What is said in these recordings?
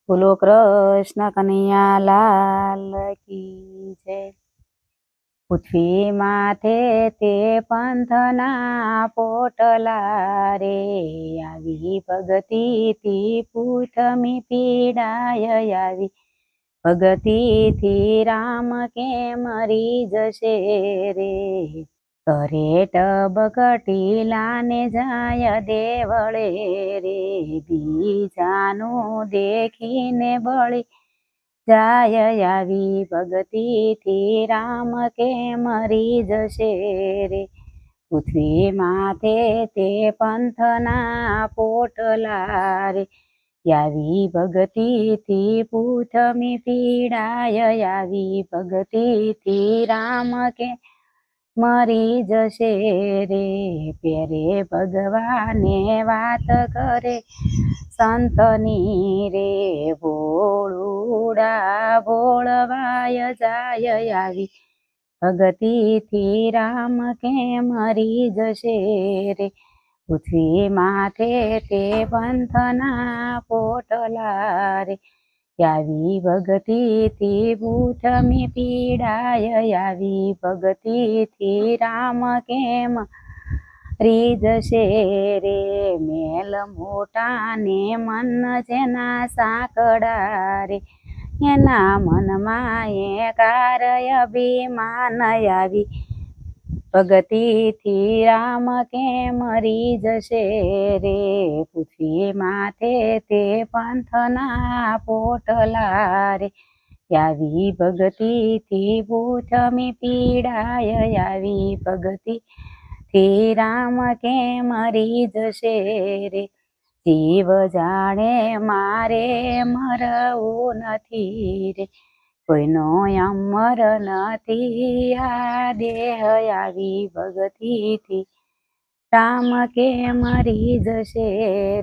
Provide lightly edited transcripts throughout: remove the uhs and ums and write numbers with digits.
બોલો કૃષ્ણ કનૈયા લાલ કી જય। પૃથ્વી માથે તે પંથના પોટલા રે, આવી ભગતીથી પૂથમી પીડાય આવી। ભગતીથી રામ કેમ મરી જશે રે, તરેટ બકટીલાને જાય દેવળે રે, બીજાનું દેખીને બળી જાય આવી। ભગતીથી રામ કેમ મરી જશે રે, પૃથ્વી માથે તે પંથના પોટલા રે, આવી ભગતીથી પૂથમી પીડાય આવી। ભગતીથી રામ કેમ મરી જશે રે, પેરે ભગવાને વાત કરે સંતની રે, ભોળુડા ભોળવાય જાય આવી। ભગતીથી રામ કેમ મરી જશે રે, પૃથ્વી માથે તે પંથના પોટલા રે, આવી ભગતીથી પૂથમી પીડાય આવી। ભગતીથી રામ કેમ મરી જશે રે, મેલ મોટા ને મન જેના સાંકડા રે, એના મનમાં એકાર અભિમાન આવી। ભગતીથી રામ કેમ મરી જશે રે, પૃથ્વી માથે તે પંથના પોટલા રે, આવી ભગતીથી પૂથમી પીડાય આવી। ભગતીથી રામ કેમ મરી જશે રે, જીવ જાણે મારે મરવું નથી રે, કોઈનો અમર નથી આ દેહ આવી। ભગતીથી રામ કેમ મરી જશે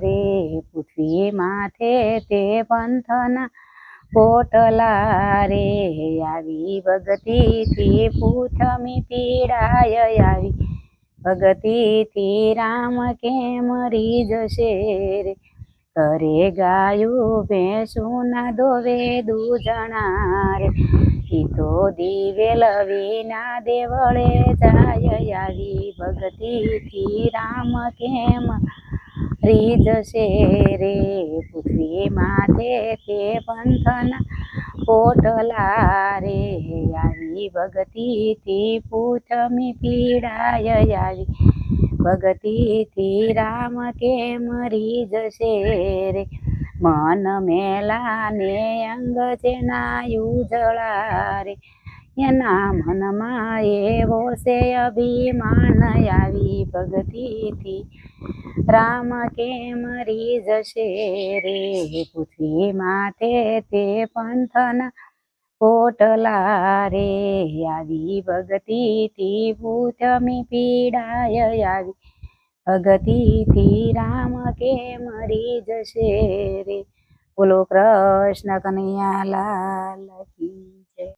રે, પૃથ્વી માથે તે પંથના પોટલા રે, આવી ભગતીથી પૂથમી પીડાય આવી। ભગતીથી રામ કેમ મરી જશે રે, ઘરે ગાયું ભેંસું ના દોવે દૂજણા રે, ઈ તો દિવેલ વિના દેવળે જાય આવી। ભગતીથી રામ કેમ મરી જશે રે, પૃથ્વી માથે તે પંથના પોટલા રે, આવી ભગતીથી પૂથમી પીડાય આવી। ભગતીથી રામ કેમ મરી જશે રે, મન મેલા ને અંગ જેના ઉજળા રે, એના મનમાં એવો છે અભિમાન આવી। ભગતીથી રામ કેમ મરી જશે રે, પૃથ્વી માથે તે પંથના પોટલા રે, આવી ભગતીથી પૂથમી પીડાય આવી। ભગતીથી રામ કેમ મરી જશે રે, બોલો કૃષ્ણ કનૈયા લાલ કી જય।